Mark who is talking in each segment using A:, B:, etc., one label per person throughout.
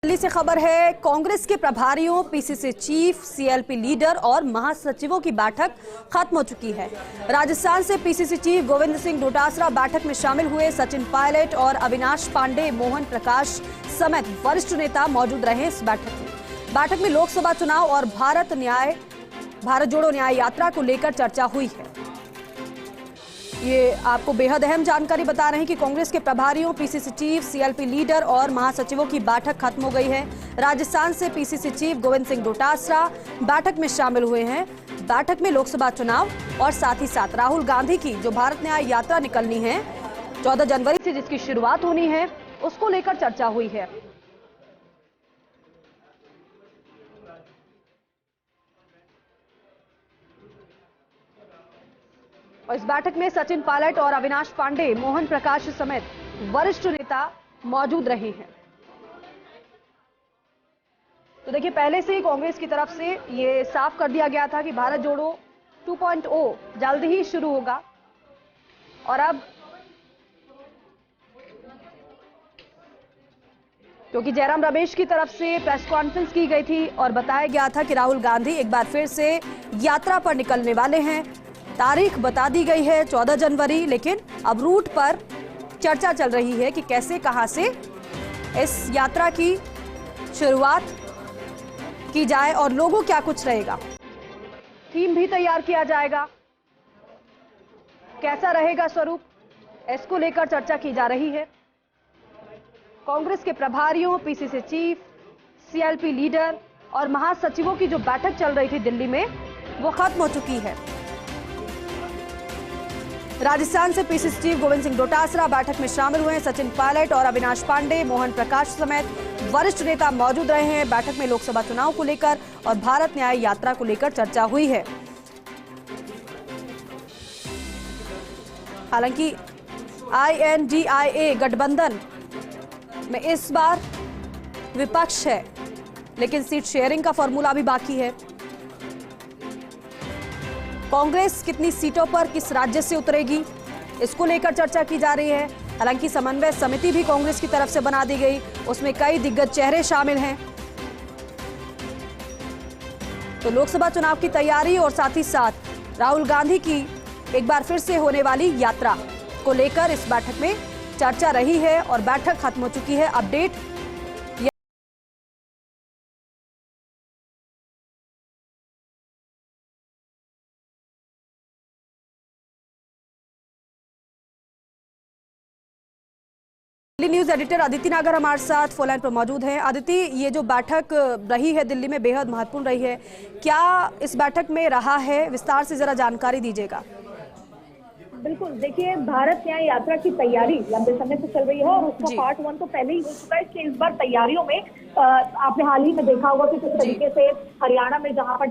A: दिल्ली से खबर है। कांग्रेस के प्रभारियों, पीसीसी चीफ, सीएलपी लीडर और महासचिवों की बैठक खत्म हो चुकी है। राजस्थान से पीसीसी चीफ गोविंद सिंह डोटासरा बैठक में शामिल हुए। सचिन पायलट और अविनाश पांडे, मोहन प्रकाश समेत वरिष्ठ नेता मौजूद रहे इस बैठक में लोकसभा चुनाव और भारत जोड़ो न्याय यात्रा को लेकर चर्चा हुई है। ये आपको बेहद अहम जानकारी बता रहे हैं कि कांग्रेस के प्रभारियों, पीसीसी चीफ, सीएलपी लीडर और महासचिवों की बैठक खत्म हो गई है। राजस्थान से पीसीसी चीफ गोविंद सिंह डोटासरा बैठक में शामिल हुए हैं। बैठक में लोकसभा चुनाव और साथ ही साथ राहुल गांधी की जो भारत न्याय यात्रा निकलनी है 14 जनवरी से, जिसकी शुरुआत होनी है, उसको लेकर चर्चा हुई है। और इस बैठक में सचिन पायलट और अविनाश पांडे, मोहन प्रकाश समेत वरिष्ठ नेता मौजूद रहे हैं। तो देखिए, पहले से ही कांग्रेस की तरफ से ये साफ कर दिया गया था कि भारत जोड़ो 2.0 जल्द ही शुरू होगा। और अब क्योंकि जयराम रमेश की तरफ से प्रेस कॉन्फ्रेंस की गई थी और बताया गया था कि राहुल गांधी एक बार फिर से यात्रा पर निकलने वाले हैं। तारीख बता दी गई है 14 जनवरी, लेकिन अब रूट पर चर्चा चल रही है कि कैसे, कहां से इस यात्रा की शुरुआत की जाए और लोगों क्या कुछ रहेगा। थीम भी तैयार किया जाएगा, कैसा रहेगा स्वरूप, इसको लेकर चर्चा की जा रही है। कांग्रेस के प्रभारियों, पीसीसी चीफ, सीएलपी लीडर और महासचिवों की जो बैठक चल रही थी दिल्ली में, वो खत्म हो चुकी है। राजस्थान से पीसीसी चीफ गोविंद सिंह डोटासरा बैठक में शामिल हुए हैं। सचिन पायलट और अविनाश पांडे, मोहन प्रकाश समेत वरिष्ठ नेता मौजूद रहे हैं। बैठक में लोकसभा चुनाव को लेकर और भारत न्याय यात्रा को लेकर चर्चा हुई है। हालांकि INDIA गठबंधन में इस बार विपक्ष है, लेकिन सीट शेयरिंग का फॉर्मूला भी बाकी है। कांग्रेस कितनी सीटों पर किस राज्य से उतरेगी, इसको लेकर चर्चा की जा रही है। हालांकि समन्वय समिति भी कांग्रेस की तरफ से बना दी गई, उसमें कई दिग्गज चेहरे शामिल हैं। तो लोकसभा चुनाव की तैयारी और साथ ही साथ राहुल गांधी की एक बार फिर से होने वाली यात्रा को लेकर इस बैठक में चर्चा रही है और बैठक खत्म हो चुकी है। Update Delhi news editor Aditi नागर हमारे साथ फोन लाइन पर मौजूद हैं। अदिति, ये जो बैठक रही है दिल्ली में बेहद महत्वपूर्ण रही है, क्या इस बैठक में रहा है, विस्तार से जरा जानकारी दीजिएगा।
B: बिल्कुल, देखिए, भारत न्याय यात्रा की तैयारी लंबे समय से चल रही है और उसका पार्ट 1 तो पहले ही हो चुका है। इसलिए इस बार तैयारियों में आपने हाल ही में देखा होगा कि किस तरीके से हरियाणा में जहां पर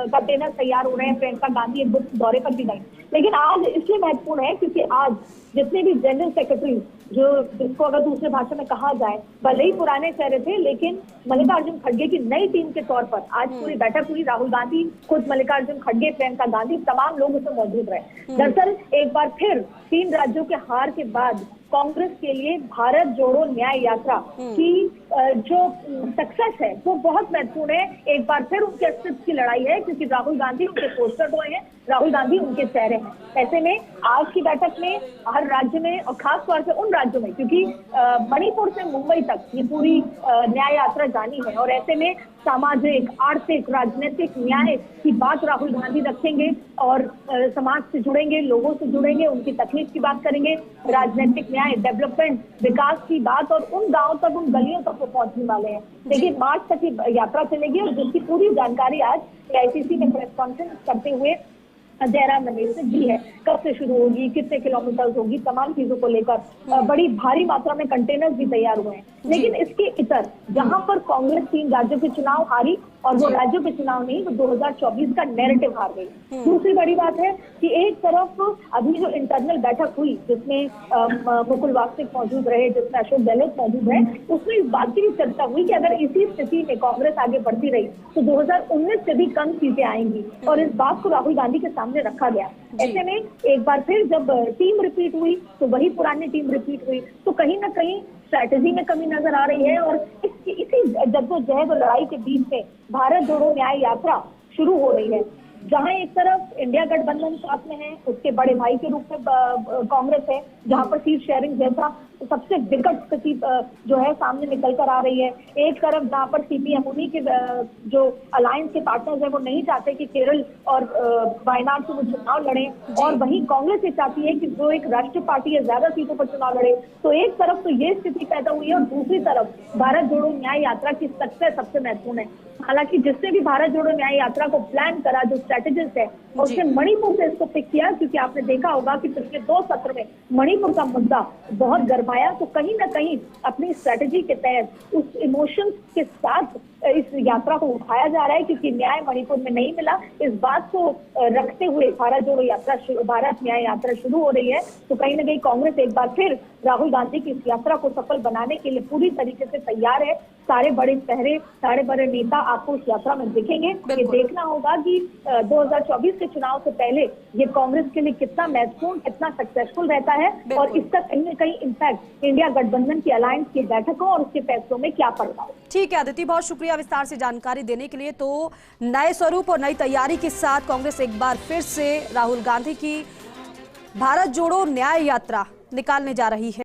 B: कंटेनर तैयार हो रहे हैं, प्रियंका गांधी एक दौरे पर भी गई। लेकिन आज इसलिए महत्वपूर्ण है क्योंकि आज जितने भी जनरल सेक्रेटरी, जो जिसको अगर दूसरे भाषा में कहा जाए, भले ही पुराने चेहरे थे, लेकिन मल्लिकार्जुन खड़गे की नई टीम के तौर पर आज पूरी बैठक हुई। राहुल गांधी, खुद मल्लिकार्जुन खड़गे, प्रियंका गांधी, तमाम लोग उसमें मौजूद रहे। दरअसल एक बार फिर 3 राज्यों के हार के बाद कांग्रेस के लिए भारत जोड़ो न्याय यात्रा की जो सक्सेस है वो बहुत महत्वपूर्ण है। एक बार फिर उनके अस्तित्व की लड़ाई है क्योंकि राहुल गांधी उनके पोस्टर बॉय हैं, राहुल गांधी उनके चेहरे हैं। ऐसे में आज की बैठक में हर राज्य में और खास तौर से उन राज्यों में, क्योंकि मणिपुर से मुंबई तक ये पूरी न्याय यात्रा जानी है और ऐसे में सामाजिक, आर्थिक, राजनीतिक न्याय की बात राहुल गांधी रखेंगे और समाज से जुड़ेंगे, लोगों से जुड़ेंगे, उनकी तकलीफ की बात करेंगे, राजनीतिक न्याय, डेवलपमेंट, विकास की बात, और उन गांव तक, उन गलियों तक वो पहुंचने वाले हैं। देखिए, मार्च तक की यात्रा चलेगी और जिसकी पूरी जानकारी आज AICC में प्रेस कॉन्फ्रेंस करते हुए जयराम रमेश ने दी है। कब से शुरू होगी, कितने किलोमीटर होगी, तमाम चीजों को लेकर बड़ी भारी मात्रा में कंटेनर्स भी तैयार हुए हैं। लेकिन इसके इतर जहां पर कांग्रेस 3 राज्यों के चुनाव हारी, और वो राज्यों के चुनाव नहीं, वो 2024 का नैरेटिव हार गई। दूसरी बड़ी बात है कि एक तरफ अभी जो इंटरनल बैठक हुई जिसमें मुकुल वासनिक मौजूद रहे, जिसमें अशोक गहलोत मौजूद रहे, उसमें इस बात की भी चर्चा हुई कि अगर इसी स्थिति में कांग्रेस आगे बढ़ती रही तो 2019 से भी कम सीटें आएंगी, और इस बात को राहुल गांधी के सामने रखा गया। ऐसे में एक बार फिर जब टीम रिपीट हुई तो वही पुरानी टीम रिपीट हुई, तो कहीं ना कहीं स्ट्रैटेजी में कमी नजर आ रही है। और इसी जद्दोजहद और लड़ाई के बीच में भारत जोड़ो न्याय यात्रा शुरू हो रही है, जहां एक तरफ इंडिया गठबंधन साथ में है, उसके बड़े भाई के रूप में कांग्रेस है, जहां पर सीट शेयरिंग जैसा सबसे विकट स्थिति जो है सामने निकल कर आ रही है। एक तरफ जहां पर सीपीएम उन्हीं के जो अलायंस के पार्टनर्स हैं वो नहीं चाहते कि केरल और वायनाड से वो चुनाव लड़े, और वहीं कांग्रेस ये चाहती है कि जो एक राष्ट्रीय पार्टी है ज्यादा सीटों पर चुनाव लड़े। तो एक तरफ तो ये स्थिति पैदा हुई है और दूसरी तरफ भारत जोड़ो न्याय यात्रा की सक्सेस सबसे महत्वपूर्ण है। हालांकि जिसने भी भारत जोड़ो न्याय यात्रा को प्लान करा, जो स्ट्रेटेजिस्ट है, उसने मणिपुर से इसको पिक किया, क्योंकि आपने देखा होगा कि पिछले 2 सत्र में मणिपुर का मुद्दा बहुत गरमाया। तो कहीं ना कहीं अपनी स्ट्रेटेजी के तहत उस इमोशंस के साथ इस यात्रा को उठाया जा रहा है, क्योंकि न्याय मणिपुर में नहीं मिला। इस बात को रखते हुए भारत जोड़ो यात्रा, भारत न्याय यात्रा शुरू हो रही है। तो कहीं ना कहीं कांग्रेस एक बार फिर राहुल गांधी की इस यात्रा को सफल बनाने के लिए पूरी तरीके से तैयार है। सारे बड़े चेहरे, सारे बड़े नेता आपको इस यात्रा में दिखेंगे। ये देखना होगा कि 2024 के चुनाव से पहले ये कांग्रेस के लिए कितना महत्वपूर्ण, कितना सक्सेसफुल रहता है, और इसका कहीं ना कहीं इम्पैक्ट इंडिया गठबंधन की अलायंस की बैठकों और उसके फैसलों में क्या पड़ता है।
A: ठीक है अदिति, बहुत शुक्रिया विस्तार से जानकारी देने के लिए। तो नए स्वरूप और नई तैयारी के साथ कांग्रेस एक बार फिर से राहुल गांधी की भारत जोड़ो न्याय यात्रा निकालने जा रही है।